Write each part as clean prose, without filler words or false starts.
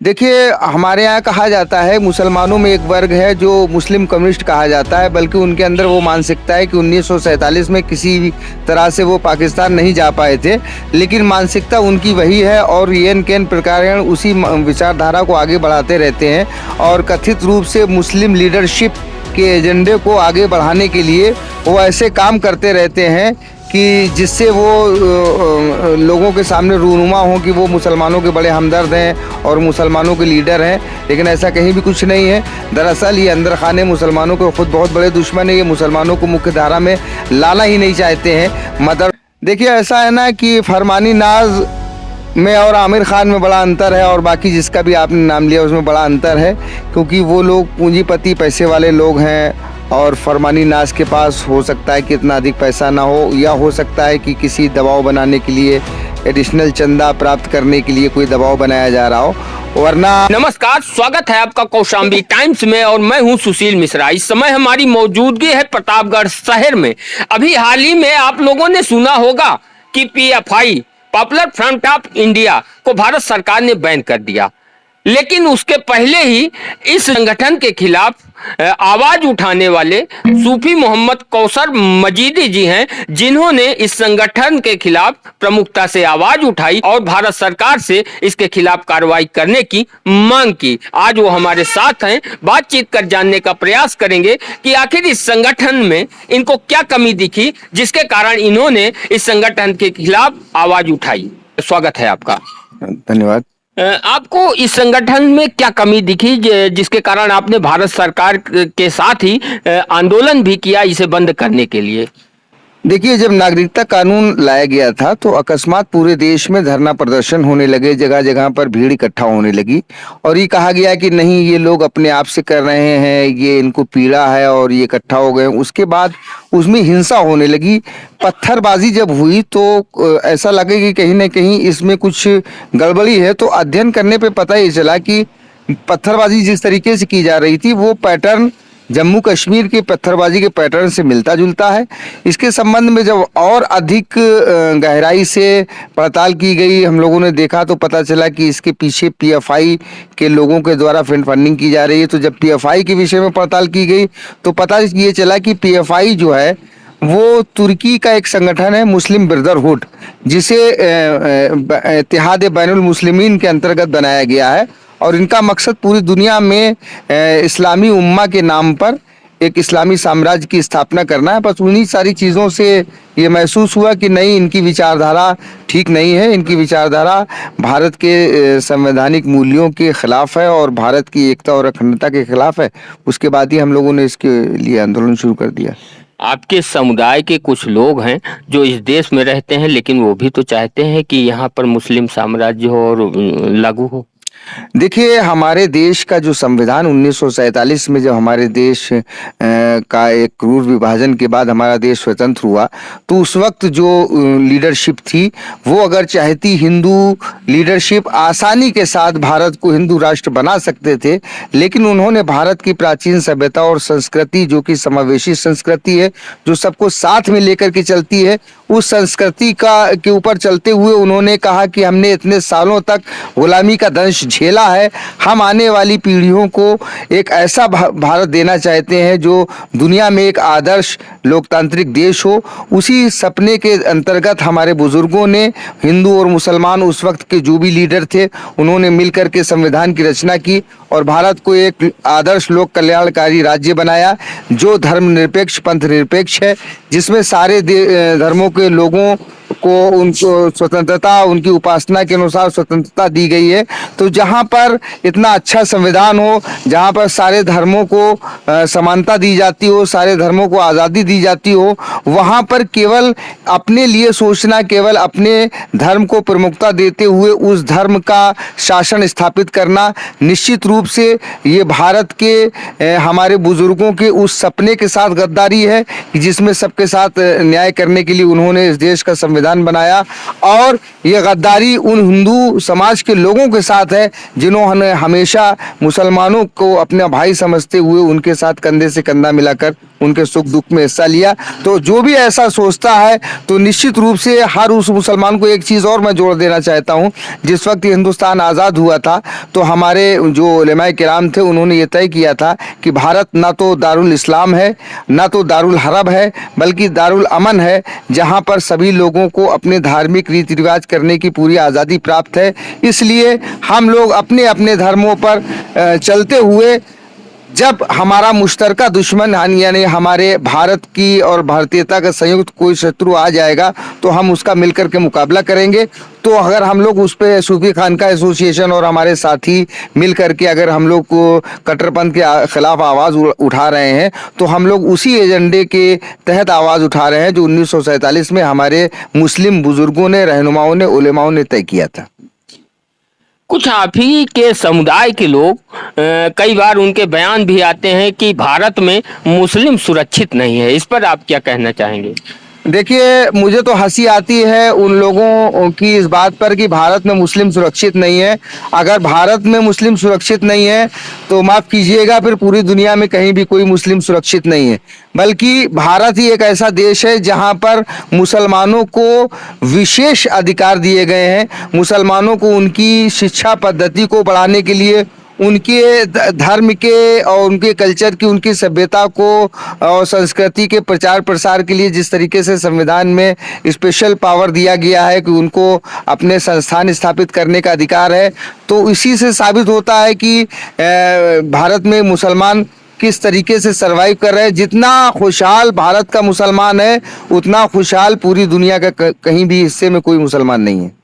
देखिए, हमारे यहाँ कहा जाता है, मुसलमानों में एक वर्ग है जो मुस्लिम कम्युनिस्ट कहा जाता है, बल्कि उनके अंदर वो मानसिकता है कि 1947 में किसी भी तरह से वो पाकिस्तान नहीं जा पाए थे, लेकिन मानसिकता उनकी वही है और येन केन प्रकार उसी विचारधारा को आगे बढ़ाते रहते हैं और कथित रूप से मुस्लिम लीडरशिप के एजेंडे को आगे बढ़ाने के लिए वो ऐसे काम करते रहते हैं कि जिससे वो लोगों के सामने रूनुमा हो कि वो मुसलमानों के बड़े हमदर्द हैं और मुसलमानों के लीडर हैं, लेकिन ऐसा कहीं भी कुछ नहीं है। दरअसल ये अंदर खाने मुसलमानों के खुद बहुत बड़े दुश्मन है। ये मुसलमानों को मुख्य धारा में लाना ही नहीं चाहते हैं। देखिए, ऐसा है ना कि फरमानी नाज में और आमिर खान में बड़ा अंतर है और बाकी जिसका भी आपने नाम लिया उसमें बड़ा अंतर है, क्योंकि वो लोग पूंजीपति पैसे वाले लोग हैं और फरमानी नाज के पास हो सकता है कि इतना अधिक पैसा ना हो, या हो सकता है कि किसी दबाव बनाने के लिए, एडिशनल चंदा प्राप्त करने के लिए कोई दबाव बनाया जा रहा हो, वरना। नमस्कार, स्वागत है आपका कौशाम्बी टाइम्स में और मैं हूं सुशील मिश्रा। इस समय हमारी मौजूदगी है प्रतापगढ़ शहर में। अभी हाल ही में आप लोगों ने सुना होगा कि PFI, popular front of India को भारत सरकार ने बैन कर दिया, लेकिन उसके पहले ही इस संगठन के खिलाफ आवाज उठाने वाले सूफी मोहम्मद कौसर मजीदी जी हैं, जिन्होंने इस संगठन के खिलाफ प्रमुखता से आवाज उठाई और भारत सरकार से इसके खिलाफ कार्रवाई करने की मांग की। आज वो हमारे साथ हैं, बातचीत कर जानने का प्रयास करेंगे कि आखिर इस संगठन में इनको क्या कमी दिखी जिसके कारण इन्होंने इस संगठन के खिलाफ आवाज उठाई। स्वागत है आपका। धन्यवाद। आपको इस संगठन में क्या कमी दिखी जिसके कारण आपने भारत सरकार के साथ ही आंदोलन भी किया इसे बंद करने के लिए? देखिए, जब नागरिकता कानून लाया गया था तो अकस्मात पूरे देश में धरना प्रदर्शन होने लगे, जगह जगह पर भीड़ इकट्ठा होने लगी और ये कहा गया कि नहीं, ये लोग अपने आप से कर रहे हैं, ये इनको पीड़ा है और ये इकट्ठा हो गए। उसके बाद उसमें हिंसा होने लगी, पत्थरबाजी जब हुई तो ऐसा लगे कि कहीं ना कहीं इसमें कुछ गड़बड़ी है। तो अध्ययन करने पे पता ही चला कि पत्थरबाजी जिस तरीके से की जा रही थी वो पैटर्न जम्मू कश्मीर के पत्थरबाजी के पैटर्न से मिलता जुलता है। इसके संबंध में जब और अधिक गहराई से पड़ताल की गई, हम लोगों ने देखा तो पता चला कि इसके पीछे पीएफआई के लोगों के द्वारा फंडिंग की जा रही है। तो जब पीएफआई के विषय में पड़ताल की गई तो पता ये चला कि पीएफआई जो है वो तुर्की का एक संगठन है, मुस्लिम ब्रदरहुड, जिसे इत्तेहाद बैनुल मुस्लिमीन के अंतर्गत बनाया गया है और इनका मकसद पूरी दुनिया में इस्लामी उम्मा के नाम पर एक इस्लामी साम्राज्य की स्थापना करना है। बस उन्हीं सारी चीज़ों से ये महसूस हुआ कि नहीं, इनकी विचारधारा ठीक नहीं है, इनकी विचारधारा भारत के संवैधानिक मूल्यों के खिलाफ है और भारत की एकता और अखंडता के खिलाफ है। उसके बाद ही हम लोगों ने इसके लिए आंदोलन शुरू कर दिया। आपके समुदाय के कुछ लोग हैं जो इस देश में रहते हैं, लेकिन वो भी तो चाहते हैं कि यहाँ पर मुस्लिम साम्राज्य हो और लागू हो। देखिए, हमारे देश का जो संविधान 1947 में जब हमारे देश का एक क्रूर विभाजन के बाद हमारा देश स्वतंत्र हुआ तो उस वक्त जो लीडरशिप थी वो अगर चाहती, हिंदू लीडरशिप आसानी के साथ भारत को हिंदू राष्ट्र बना सकते थे, लेकिन उन्होंने भारत की प्राचीन सभ्यता और संस्कृति, जो कि समावेशी संस्कृति है, जो सबको साथ में लेकर के चलती है, उस संस्कृति के ऊपर चलते हुए उन्होंने कहा कि हमने इतने सालों तक गुलामी का दंश झेला है, हम आने वाली पीढ़ियों को एक ऐसा भारत देना चाहते हैं जो दुनिया में एक आदर्श लोकतांत्रिक देश हो। उसी सपने के अंतर्गत हमारे बुजुर्गों ने, हिंदू और मुसलमान उस वक्त के जो भी लीडर थे, उन्होंने मिलकर के संविधान की रचना की और भारत को एक आदर्श लोक कल्याणकारी राज्य बनाया जो धर्मनिरपेक्ष, पंथ निरपेक्ष है, जिसमें सारे धर्मों के लोगों को उनको स्वतंत्रता, उनकी उपासना के अनुसार स्वतंत्रता दी गई है। तो जहाँ पर इतना अच्छा संविधान हो, जहाँ पर सारे धर्मों को समानता दी जाती हो, सारे धर्मों को आज़ादी दी जाती हो, वहाँ पर केवल अपने लिए सोचना, केवल अपने धर्म को प्रमुखता देते हुए उस धर्म का शासन स्थापित करना, निश्चित रूप से ये भारत के हमारे बुजुर्गों के उस सपने के साथ गद्दारी है कि जिसमें सबके साथ न्याय करने के लिए उन्होंने इस देश का संविधान बनाया। और ये गद्दारी उन हिंदू समाज के लोगों के साथ है जिन्होंने हमेशा मुसलमानों को अपना भाई समझते हुए उनके साथ कंधे से कंधा मिलाकर उनके सुख दुख में हिस्सा लिया। तो जो भी ऐसा सोचता है तो निश्चित रूप से हर उस मुसलमान को एक चीज़ और मैं जोड़ देना चाहता हूँ, जिस वक्त हिंदुस्तान आज़ाद हुआ था तो हमारे जो उलेमाए किराम थे उन्होंने ये तय किया था कि भारत ना तो दारुल इस्लाम है, ना तो दारुल हरब है, बल्कि दारुल अमन है, जहाँ पर सभी लोगों को अपने धार्मिक रीति रिवाज करने की पूरी आज़ादी प्राप्त है। इसलिए हम लोग अपने अपने धर्मों पर चलते हुए जब हमारा मुश्तरका दुश्मन यानी हमारे भारत की और भारतीयता का संयुक्त कोई शत्रु आ जाएगा तो हम उसका मिलकर के मुकाबला करेंगे। तो अगर हम लोग उस पर सूफी खानका एसोसिएशन और हमारे साथी मिल करके अगर हम लोग को कट्टरपंथ के खिलाफ आवाज़ उठा रहे हैं तो हम लोग उसी एजेंडे के तहत आवाज़ उठा रहे हैं जो 1947 में हमारे मुस्लिम बुजुर्गों ने, रहनुमाओं ने, उलेमाओं ने तय किया था। कुछ आप ही के समुदाय के लोग कई बार उनके बयान भी आते हैं कि भारत में मुस्लिम सुरक्षित नहीं है, इस पर आप क्या कहना चाहेंगे? देखिए, मुझे तो हंसी आती है उन लोगों की इस बात पर कि भारत में मुस्लिम सुरक्षित नहीं है। अगर भारत में मुस्लिम सुरक्षित नहीं है तो माफ़ कीजिएगा फिर पूरी दुनिया में कहीं भी कोई मुस्लिम सुरक्षित नहीं है, बल्कि भारत ही एक ऐसा देश है जहां पर मुसलमानों को विशेष अधिकार दिए गए हैं। मुसलमानों को उनकी शिक्षा पद्धति को बढ़ाने के लिए, उनके धर्म के और उनके कल्चर की, उनकी सभ्यता को और संस्कृति के प्रचार प्रसार के लिए जिस तरीके से संविधान में स्पेशल पावर दिया गया है कि उनको अपने संस्थान स्थापित करने का अधिकार है, तो इसी से साबित होता है कि भारत में मुसलमान किस तरीके से सरवाइव कर रहे हैं। जितना खुशहाल भारत का मुसलमान है उतना खुशहाल पूरी दुनिया का कहीं भी हिस्से में कोई मुसलमान नहीं है।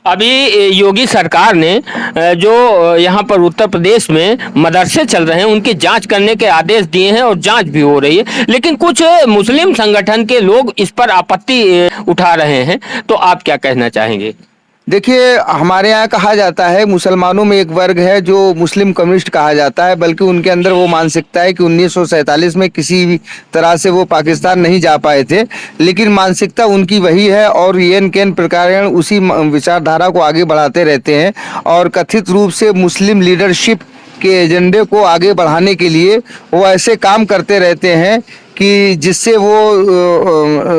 अभी योगी सरकार ने जो यहाँ पर उत्तर प्रदेश में मदरसे चल रहे हैं उनकी जांच करने के आदेश दिए हैं और जांच भी हो रही है, लेकिन कुछ मुस्लिम संगठन के लोग इस पर आपत्ति उठा रहे हैं, तो आप क्या कहना चाहेंगे? देखिए, हमारे यहाँ कहा जाता है मुसलमानों में एक वर्ग है जो मुस्लिम कम्युनिस्ट कहा जाता है, बल्कि उनके अंदर वो मानसिकता है कि 1947 में किसी भी तरह से वो पाकिस्तान नहीं जा पाए थे, लेकिन मानसिकता उनकी वही है और येन केन प्रकार उसी विचारधारा को आगे बढ़ाते रहते हैं और कथित रूप से मुस्लिम लीडरशिप के एजेंडे को आगे बढ़ाने के लिए वो ऐसे काम करते रहते हैं कि जिससे वो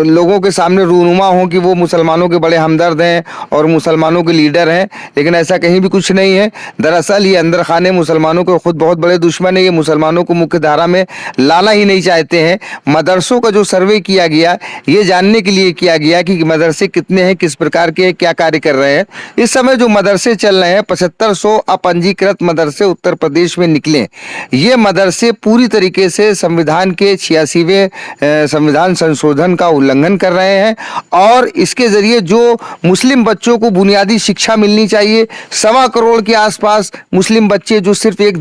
लोगों के सामने रूनुमा हो कि वो मुसलमानों के बड़े हमदर्द हैं और मुसलमानों के लीडर हैं, लेकिन ऐसा कहीं भी कुछ नहीं है। दरअसल ये अंदर खाने मुसलमानों के खुद बहुत बड़े दुश्मन है। ये मुसलमानों को मुख्य धारा में लाना ही नहीं चाहते हैं। मदरसों का जो सर्वे किया गया ये जानने के लिए किया गया कि मदरसे कितने हैं, किस प्रकार के, क्या कार्य कर रहे हैं। इस समय जो मदरसे चल रहे हैं 7500 अपंजीकृत मदरसे उत्तर प्रदेश में निकले। ये मदरसे पूरी तरीके से संविधान के 86वें संविधान संशोधन का उल्लंघन कर रहे हैं और इसके जरिए जो मुस्लिम बच्चों को बुनियादी शिक्षा मिलनी चाहिए, 1.25 करोड़ के आसपास मुस्लिम बच्चे जो सिर्फ एक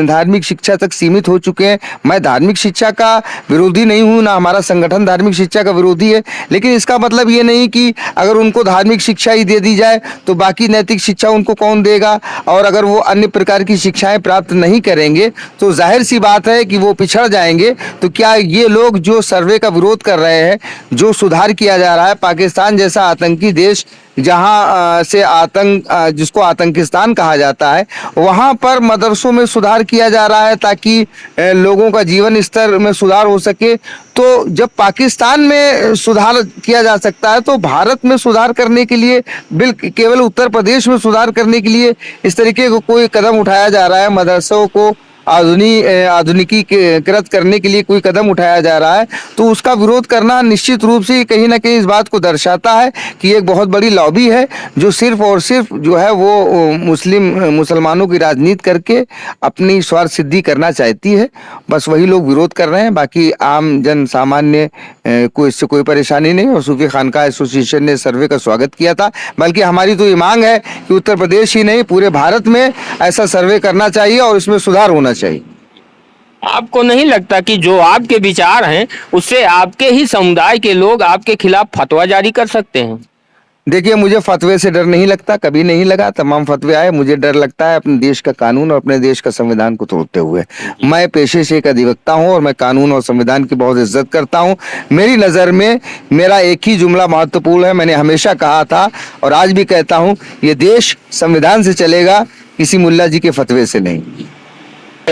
धार्मिक शिक्षा तक सीमित हो चुके हैं। मैं धार्मिक शिक्षा का विरोधी नहीं हूं, ना हमारा संगठन धार्मिक शिक्षा का विरोधी है, लेकिन इसका मतलब ये नहीं कि अगर उनको धार्मिक शिक्षा ही दे दी जाए तो बाकी नैतिक शिक्षा उनको कौन देगा, और अगर वो अन्य प्रकार की शिक्षाएं प्राप्त नहीं करेंगे तो जाहिर सी बात है कि वो पिछड़ जाएंगे। तो क्या ये लोग जो सर्वे का विरोध कर रहे हैं, जो सुधार किया जा रहा है, पाकिस्तान जैसा आतंकी देश जहां से आतंक जिसको आतंकिस्तान कहा जाता है, वहां पर मदरसों में सुधार किया जा रहा है ताकि लोगों का जीवन स्तर में सुधार हो सके। तो जब पाकिस्तान में सुधार किया जा सकता है तो भारत में सुधार करने के लिए, केवल उत्तर प्रदेश में सुधार करने के लिए इस तरीके को कोई कदम उठाया जा रहा है, मदरसों को आधुनिकीकृत करने के लिए कोई कदम उठाया जा रहा है, तो उसका विरोध करना निश्चित रूप से कहीं ना कहीं इस बात को दर्शाता है कि एक बहुत बड़ी लॉबी है जो सिर्फ और सिर्फ जो है वो मुसलमानों की राजनीति करके अपनी स्वार्थ सिद्धि करना चाहती है। बस वही लोग विरोध कर रहे हैं, बाकी आम जन सामान्य को इससे कोई परेशानी नहीं। और सूफी खानका एसोसिएशन ने सर्वे का स्वागत किया था, बल्कि हमारी तो ये मांग है कि उत्तर प्रदेश ही नहीं पूरे भारत में ऐसा सर्वे करना चाहिए और इसमें सुधार होना चाहिए। आपको नहीं लगता कि जो आपके विचार हैं उससे आपके ही समुदाय के लोग आपके खिलाफ फतवा जारी कर सकते हैं? देखिए, मुझे फतवे से डर नहीं लगता, कभी नहीं लगा। तमाम फतवे आए, मुझे डर लगता है अपने देश का कानून और अपने देश का संविधान को तोड़ते हुए। मैं पेशे से एक अधिवक्ता हूं और मैं कानून और संविधान की बहुत इज्जत करता हूं। मेरी नज़र में मेरा एक ही जुमला महत्वपूर्ण है, मैंने हमेशा कहा था और आज भी कहता हूं, ये देश संविधान से चलेगा, किसी मुल्ला जी के फतवे से नहीं।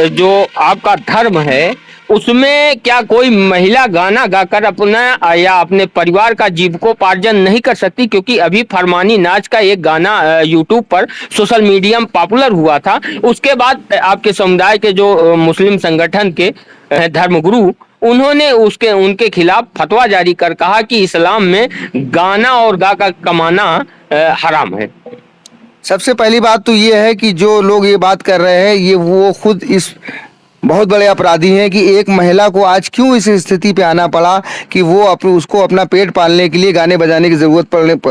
जो आपका धर्म है उसमें क्या कोई महिला गाना गाकर अपना या अपने परिवार का जीविकोपार्जन नहीं कर सकती? क्योंकि अभी फरमानी नाच का एक गाना यूट्यूब पर सोशल मीडिया में पॉपुलर हुआ था, उसके बाद आपके समुदाय के जो मुस्लिम संगठन के धर्मगुरु, उन्होंने उनके खिलाफ फतवा जारी कर कहा कि इस्लाम में गाना और गा कर कमाना हराम है। सबसे पहली बात तो ये है कि जो लोग ये बात कर रहे हैं ये वो खुद इस बहुत बड़े अपराधी हैं कि एक महिला को आज क्यों इस स्थिति पे आना पड़ा कि वो उसको अपना पेट पालने के लिए गाने बजाने की ज़रूरत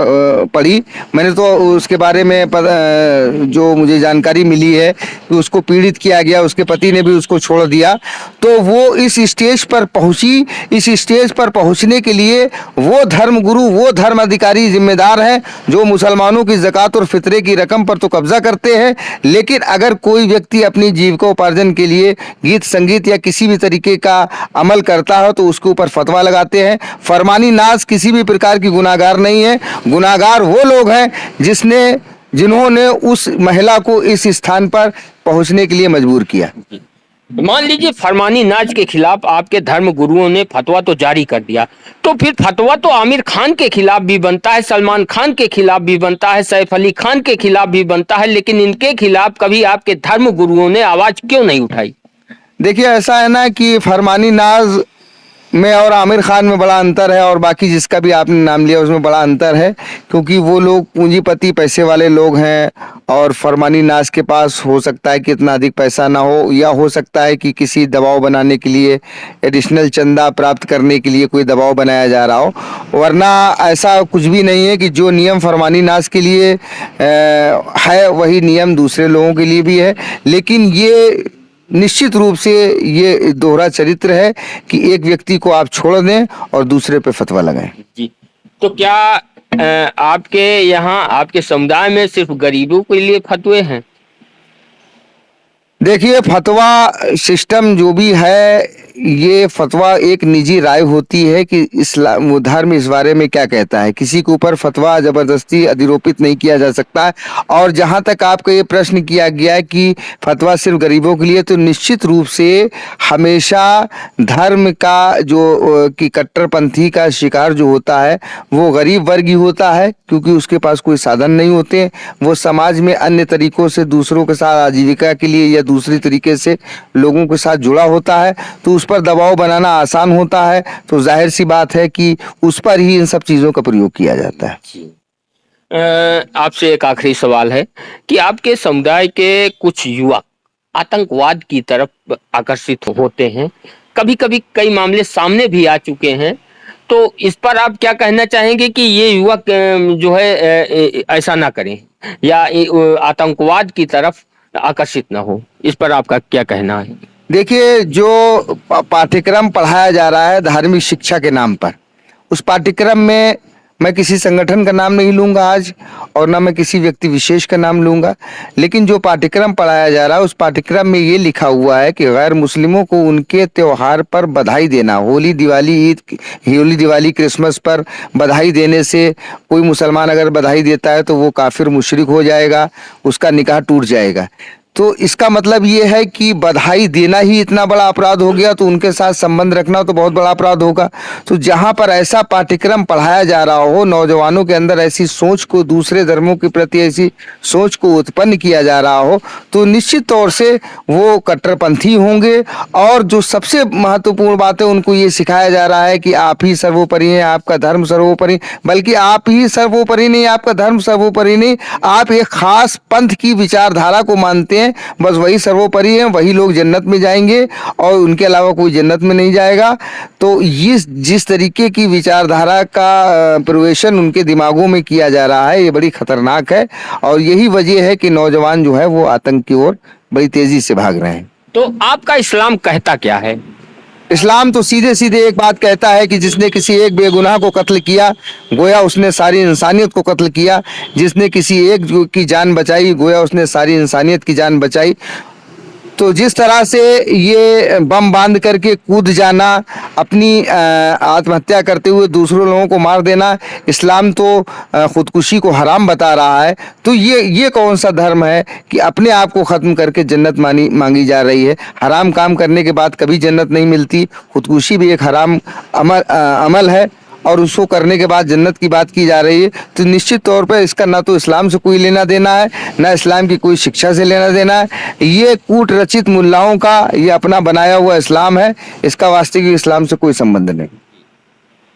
पड़ी। मैंने तो उसके बारे में जो मुझे जानकारी मिली है कि उसको पीड़ित किया गया, उसके पति ने भी उसको छोड़ दिया। तो वो इस स्टेज पर पहुंची, इस स्टेज पर पहुंचने के लिए वो धर्मगुरु, वो धर्म अधिकारी जिम्मेदार हैं जो मुसलमानों की ज़कात और फितरे की रकम पर तो कब्जा करते हैं। लेकिन अगर कोई व्यक्ति अपनी जीविकोपार्जन के लिए गीत संगीत या किसी भी तरीके का अमल करता है तो उसके ऊपर फतवा लगाते हैं। फरमानी नाज किसी भी प्रकार की गुनाहगार नहीं है। गुनाहगार वो लोग हैं जिन्होंने उस महिला को इस स्थान पर पहुंचने के लिए मजबूर किया। मान लीजिए फरमानी नाच के खिलाफ आपके धर्म गुरुओं ने फतवा तो जारी कर दिया, तो फिर फतवा तो आमिर खान के खिलाफ भी बनता है, सलमान खान के खिलाफ भी बनता है, सैफ अली खान के खिलाफ भी बनता है, लेकिन इनके खिलाफ कभी आपके धर्म गुरुओं ने आवाज क्यों नहीं उठाई? देखिए, ऐसा है ना कि फरमानी नाज में और आमिर खान में बड़ा अंतर है और बाकी जिसका भी आपने नाम लिया उसमें बड़ा अंतर है, क्योंकि वो लोग पूंजीपति पैसे वाले लोग हैं और फरमानी नाज के पास हो सकता है कि इतना अधिक पैसा ना हो, या हो सकता है कि किसी दबाव बनाने के लिए, एडिशनल चंदा प्राप्त करने के लिए कोई दबाव बनाया जा रहा हो। वरना ऐसा कुछ भी नहीं है कि जो नियम फरमानी नाज के लिए है वही नियम दूसरे लोगों के लिए भी है। लेकिन ये निश्चित रूप से ये दोहरा चरित्र है कि एक व्यक्ति को आप छोड़ दें और दूसरे पे फतवा लगाएं। जी, तो क्या आपके यहाँ, आपके समुदाय में सिर्फ गरीबों के लिए फतवे हैं? देखिए, फतवा सिस्टम जो भी है, ये फतवा एक निजी राय होती है कि इस्लाम धर्म इस बारे में क्या कहता है। किसी के ऊपर फतवा जबरदस्ती अधिरोपित नहीं किया जा सकता है। और जहाँ तक आपका ये प्रश्न किया गया है कि फतवा सिर्फ गरीबों के लिए, तो निश्चित रूप से हमेशा धर्म का जो कि कट्टरपंथी का शिकार जो होता है वो गरीब वर्ग ही होता है, क्योंकि उसके पास कोई साधन नहीं होते। वो समाज में अन्य तरीकों से दूसरों के साथ आजीविका के लिए या दूसरी तरीके से लोगों के साथ जुड़ा होता है, तो उस पर दबाव बनाना आसान होता है। तो जाहिर सी बात है कि उस पर ही इन सब चीज़ों का प्रयोग किया जाता है। आपसे एक आखिरी सवाल है कि आपके समुदाय के कुछ युवक आतंकवाद की तरफ आकर्षित होते हैं, कभी कभी कई मामले सामने भी आ चुके हैं, तो इस पर आप क्या कहना चाहेंगे कि ये युवक जो है ऐसा ना करें या आतंकवाद की तरफ आकर्षित ना हो? इस पर आपका क्या कहना है? देखिए, जो पाठ्यक्रम पढ़ाया जा रहा है धार्मिक शिक्षा के नाम पर, उस पाठ्यक्रम में मैं किसी संगठन का नाम नहीं लूँगा आज, और ना मैं किसी व्यक्ति विशेष का नाम लूँगा, लेकिन जो पाठ्यक्रम पढ़ाया जा रहा है उस पाठ्यक्रम में ये लिखा हुआ है कि गैर मुस्लिमों को उनके त्यौहार पर बधाई देना, होली दिवाली ईद, होली दिवाली क्रिसमस पर बधाई देने से कोई मुसलमान अगर बधाई देता है तो वो काफिर मुशरिक हो जाएगा, उसका निकाह टूट जाएगा। तो इसका मतलब ये है कि बधाई देना ही इतना बड़ा अपराध हो गया, तो उनके साथ संबंध रखना तो बहुत बड़ा अपराध होगा। तो जहाँ पर ऐसा पाठ्यक्रम पढ़ाया जा रहा हो, नौजवानों के अंदर ऐसी सोच को, दूसरे धर्मों के प्रति ऐसी सोच को उत्पन्न किया जा रहा हो, तो निश्चित तौर से वो कट्टरपंथी होंगे। और जो सबसे महत्वपूर्ण बात है, उनको ये सिखाया जा रहा है कि आप ही सर्वोपरि हैं, आपका धर्म सर्वोपरि, बल्कि आप ही सर्वोपरि नहीं, आपका धर्म सर्वोपरि नहीं, आप एक खास पंथ की विचारधारा को मानते हैं, बस वही सर्वोपरि है, वही लोग जन्नत में जाएंगे और उनके अलावा कोई जन्नत में नहीं जाएगा। तो ये जिस तरीके की विचारधारा का प्रवेशन उनके दिमागों में किया जा रहा है, ये बड़ी खतरनाक है और यही वजह है कि नौजवान जो है वो आतंक की ओर बड़ी तेजी से भाग रहे हैं। तो आपका इस्लाम कहता क्या है? इस्लाम तो सीधे सीधे एक बात कहता है कि जिसने किसी एक बेगुनाह को कत्ल किया गोया उसने सारी इंसानियत को कत्ल किया, जिसने किसी एक की जान बचाई गोया उसने सारी इंसानियत की जान बचाई। तो जिस तरह से ये बम बांध करके कूद जाना, अपनी आत्महत्या करते हुए दूसरों लोगों को मार देना, इस्लाम तो खुदकुशी को हराम बता रहा है। तो ये कौन सा धर्म है कि अपने आप को ख़त्म करके जन्नत मांगी जा रही है। हराम काम करने के बाद कभी जन्नत नहीं मिलती। खुदकुशी भी एक हराम अमल है और उसको करने के बाद जन्नत की बात की जा रही है। तो निश्चित तौर पर इसका ना तो इस्लाम से कोई लेना देना है, ना इस्लाम की कोई शिक्षा से लेना देना है। ये कूट रचित मुल्लाओं का ये अपना बनाया हुआ इस्लाम है। इसका वास्तविक इस्लाम से कोई संबंध नहीं।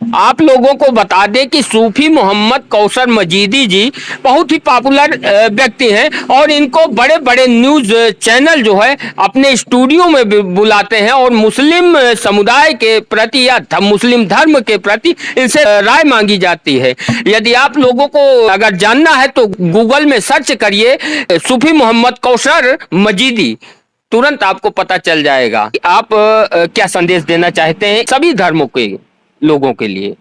आप लोगों को बता दें कि सूफी मोहम्मद कौसर मजीदी जी बहुत ही पॉपुलर व्यक्ति हैं और इनको बड़े बड़े न्यूज चैनल जो है अपने स्टूडियो में बुलाते हैं और मुस्लिम समुदाय के प्रति या मुस्लिम धर्म के प्रति इनसे राय मांगी जाती है। यदि आप लोगों को अगर जानना है तो गूगल में सर्च करिए सूफी मोहम्मद कौसर मजीदी, तुरंत आपको पता चल जाएगा। आप क्या संदेश देना चाहते हैं सभी धर्मों के लोगों के लिए?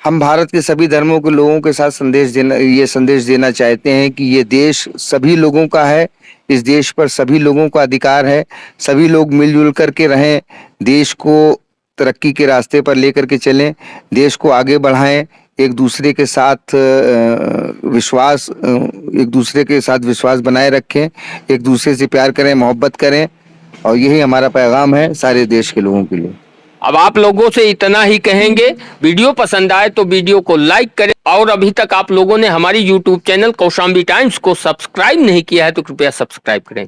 हम भारत के सभी धर्मों के लोगों के साथ संदेश देना चाहते हैं कि ये देश सभी लोगों का है। इस देश पर सभी लोगों का अधिकार है। सभी लोग मिलजुल करके रहें, देश को तरक्की के रास्ते पर लेकर के चलें, देश को आगे बढ़ाएं, एक दूसरे के साथ विश्वास बनाए रखें, एक दूसरे से प्यार करें, मोहब्बत करें। और यही हमारा पैगाम है सारे देश के लोगों के लिए। अब आप लोगों से इतना ही कहेंगे, वीडियो पसंद आए तो वीडियो को लाइक करें और अभी तक आप लोगों ने हमारी YouTube चैनल कौशाम्बी टाइम्स को सब्सक्राइब नहीं किया है तो कृपया सब्सक्राइब करें।